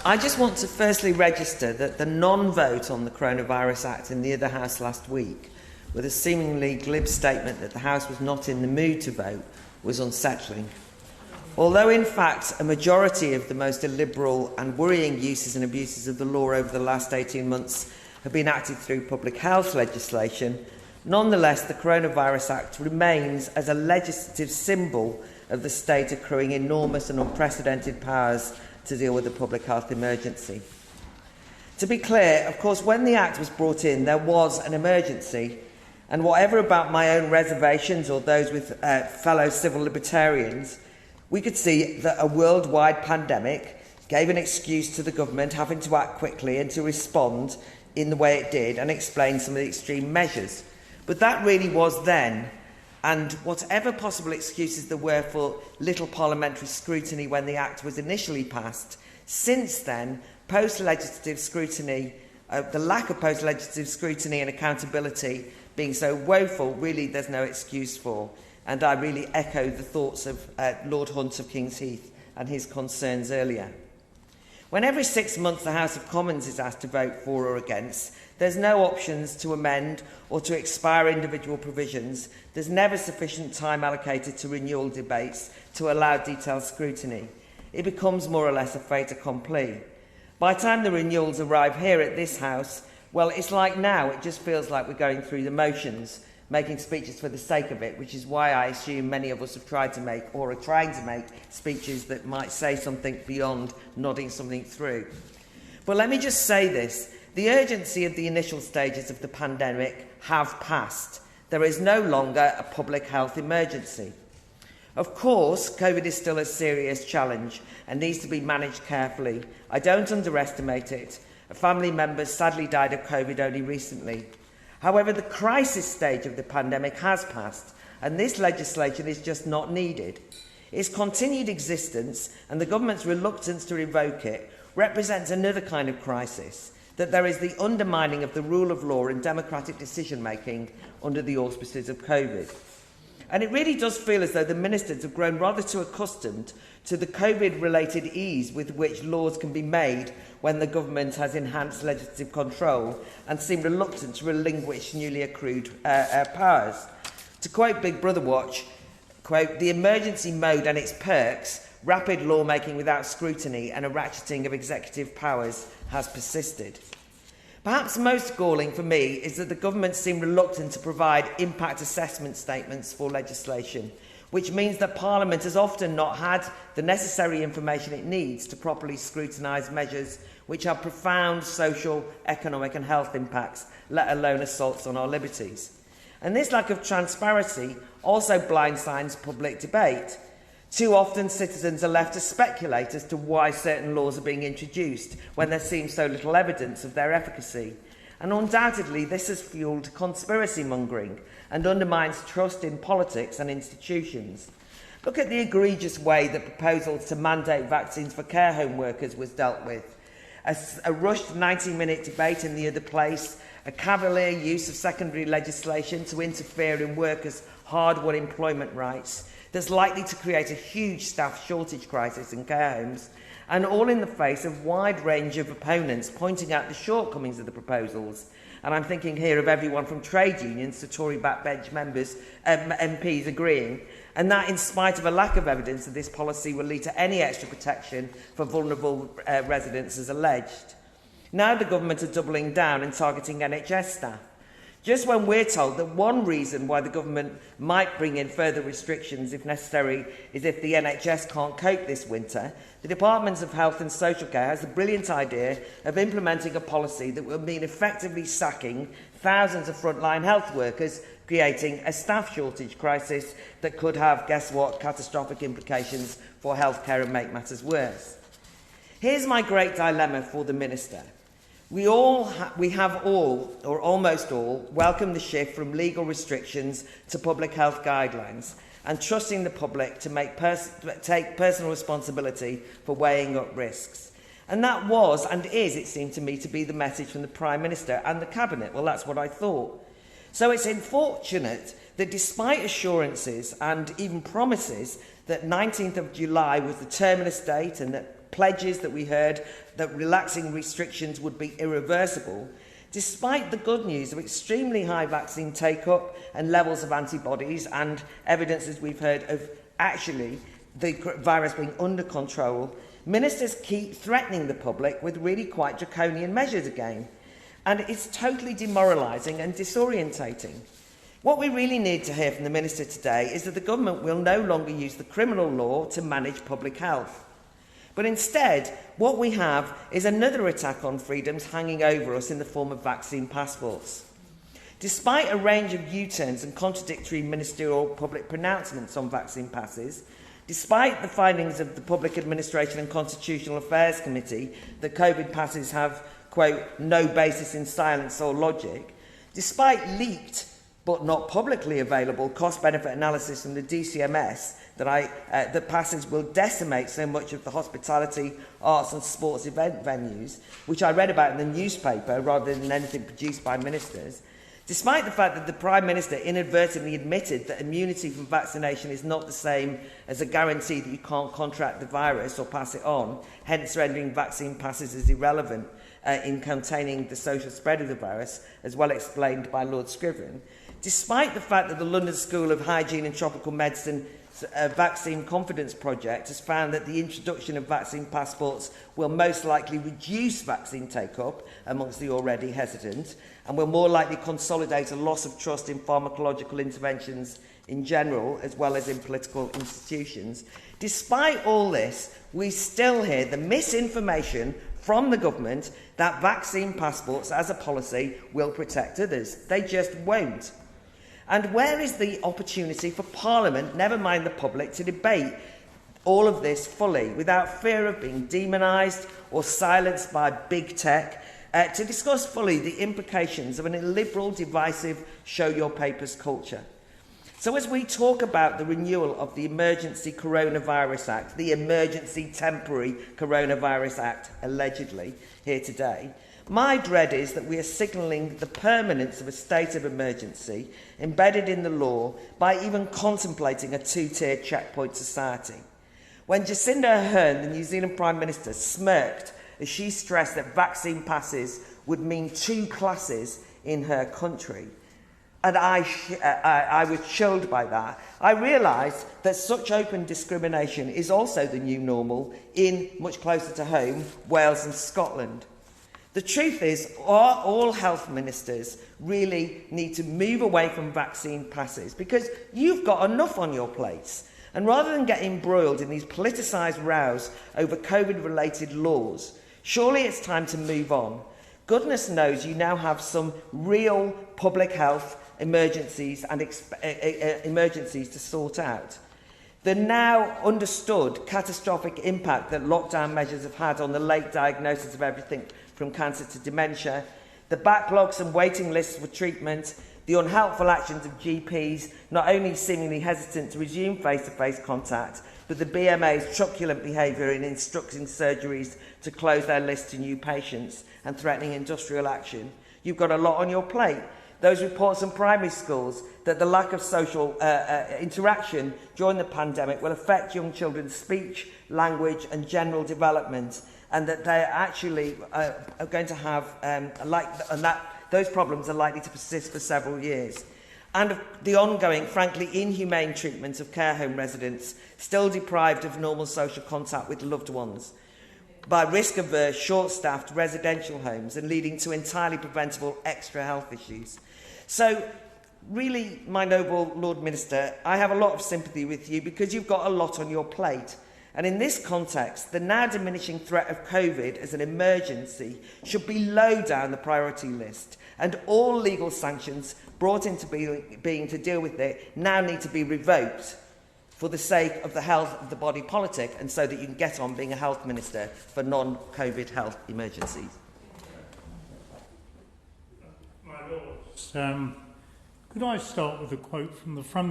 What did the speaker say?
I just want to firstly register that the non-vote on the Coronavirus Act in the other House last week, with a seemingly glib statement that the House was not in the mood to vote, was unsettling. Although, in fact, a majority of the most illiberal and worrying uses and abuses of the law over the last 18 months have been acted through public health legislation, nonetheless, the Coronavirus Act remains as a legislative symbol of the state accruing enormous and unprecedented powers to deal with the public health emergency. To be clear, of course, when the Act was brought in, there was an emergency, and whatever about my own reservations or those with fellow civil libertarians, we could see that a worldwide pandemic gave an excuse to the government having to act quickly and to respond in the way it did and explain some of the extreme measures. But that really was then, and whatever possible excuses there were for little parliamentary scrutiny when the Act was initially passed, since then, post-legislative scrutiny, the lack of post-legislative scrutiny and accountability being so woeful, really there's no excuse for. And I really echo the thoughts of Lord Hunt of King's Heath and his concerns earlier. When every 6 months the House of Commons is asked to vote for or against, there's no options to amend or to expire individual provisions. There's never sufficient time allocated to renewal debates to allow detailed scrutiny. It becomes more or less a fait accompli. By the time the renewals arrive here at this House, well, it's like now, it just feels like we're going through the motions, making speeches for the sake of it, which is why I assume many of us have tried to make, or are trying to make, speeches that might say something beyond nodding something through. But let me just say this. The urgency of the initial stages of the pandemic have passed. There is no longer a public health emergency. Of course, COVID is still a serious challenge and needs to be managed carefully. I don't underestimate it. A family member sadly died of COVID only recently. However, the crisis stage of the pandemic has passed, and this legislation is just not needed. Its continued existence and the government's reluctance to revoke it represents another kind of crisis, that there is the undermining of the rule of law and democratic decision-making under the auspices of COVID. And it really does feel as though the ministers have grown rather too accustomed to the COVID-related ease with which laws can be made when the government has enhanced legislative control and seem reluctant to relinquish newly accrued powers. To quote Big Brother Watch, quote, "The emergency mode and its perks, rapid lawmaking without scrutiny and a ratcheting of executive powers has persisted." Perhaps most galling for me is that the government seem reluctant to provide impact assessment statements for legislation, which means that Parliament has often not had the necessary information it needs to properly scrutinise measures which have profound social, economic and health impacts, let alone assaults on our liberties. And this lack of transparency also blindsides public debate. Too often citizens are left to speculate as to why certain laws are being introduced when there seems so little evidence of their efficacy. And undoubtedly this has fuelled conspiracy mongering and undermines trust in politics and institutions. Look at the egregious way that proposals to mandate vaccines for care home workers was dealt with. A rushed 90-minute debate in the other place, a cavalier use of secondary legislation to interfere in workers' hard-won employment rights that's likely to create a huge staff shortage crisis in care homes, and all in the face of a wide range of opponents pointing out the shortcomings of the proposals. And I'm thinking here of everyone from trade unions to Tory backbench members, MPs agreeing, and that in spite of a lack of evidence that this policy will lead to any extra protection for vulnerable residents as alleged. Now the government are doubling down and targeting NHS staff. Just when we're told that one reason why the government might bring in further restrictions if necessary is if the NHS can't cope this winter, the Department of Health and Social Care has the brilliant idea of implementing a policy that will mean effectively sacking thousands of frontline health workers, creating a staff shortage crisis that could have, guess what, catastrophic implications for healthcare and make matters worse. Here's my great dilemma for the Minister. We have all, or almost all, welcomed the shift from legal restrictions to public health guidelines and trusting the public to take personal responsibility for weighing up risks. And that was, and is, it seemed to me, to be the message from the Prime Minister and the Cabinet. Well, that's what I thought. So it's unfortunate that despite assurances and even promises that 19th of July was the terminus date and that pledges that we heard that relaxing restrictions would be irreversible, despite the good news of extremely high vaccine take-up and levels of antibodies and evidence, as we've heard, of actually the virus being under control, ministers keep threatening the public with really quite draconian measures again. And it's totally demoralising and disorientating. What we really need to hear from the Minister today is that the government will no longer use the criminal law to manage public health. But instead, what we have is another attack on freedoms hanging over us in the form of vaccine passports. Despite a range of U-turns and contradictory ministerial public pronouncements on vaccine passes, despite the findings of the Public Administration and Constitutional Affairs Committee that COVID passes have, quote, no basis in science or logic, despite leaked but not publicly available cost-benefit analysis from the DCMS that passes will decimate so much of the hospitality, arts and sports event venues, which I read about in the newspaper rather than anything produced by ministers, despite the fact that the Prime Minister inadvertently admitted that immunity from vaccination is not the same as a guarantee that you can't contract the virus or pass it on, hence rendering vaccine passes as irrelevant in containing the social spread of the virus, as well explained by Lord Scriven, despite the fact that the London School of Hygiene and Tropical Medicine Vaccine Confidence Project has found that the introduction of vaccine passports will most likely reduce vaccine take-up amongst the already hesitant and will more likely consolidate a loss of trust in pharmacological interventions in general, as well as in political institutions. Despite all this, we still hear the misinformation from the government that vaccine passports as a policy will protect others. They just won't. And where is the opportunity for Parliament, never mind the public, to debate all of this fully without fear of being demonised or silenced by big tech, to discuss fully the implications of an illiberal, divisive, show your papers culture? So as we talk about the renewal of the Emergency Coronavirus Act, the Emergency Temporary Coronavirus Act, allegedly, here today, my dread is that we are signalling the permanence of a state of emergency embedded in the law by even contemplating a two-tier checkpoint society. When Jacinda Ardern, the New Zealand Prime Minister, smirked as she stressed that vaccine passes would mean two classes in her country, and I was chilled by that, I realised that such open discrimination is also the new normal in, much closer to home, Wales and Scotland. The truth is, all health ministers really need to move away from vaccine passes because you've got enough on your plates. And rather than get embroiled in these politicised rows over COVID-related laws, surely it's time to move on. Goodness knows you now have some real public health emergencies and emergencies to sort out. The now understood catastrophic impact that lockdown measures have had on the late diagnosis of everything from cancer to dementia, the backlogs and waiting lists for treatment, the unhelpful actions of GPs, not only seemingly hesitant to resume face-to-face contact, but the BMA's truculent behaviour in instructing surgeries to close their list to new patients and threatening industrial action. You've got a lot on your plate. Those reports from primary schools that the lack of social interaction during the pandemic will affect young children's speech, language and general development, and that they actually are going to have, those problems are likely to persist for several years. And the ongoing, frankly, inhumane treatment of care home residents still deprived of normal social contact with loved ones by risk-averse, short-staffed residential homes and leading to entirely preventable extra health issues. So, really, my noble Lord Minister, I have a lot of sympathy with you because you've got a lot on your plate. And in this context, the now diminishing threat of COVID as an emergency should be low down the priority list, and all legal sanctions brought into being to deal with it now need to be revoked for the sake of the health of the body politic and so that you can get on being a health minister for non-COVID health emergencies. My Lords, could I start with a quote from the front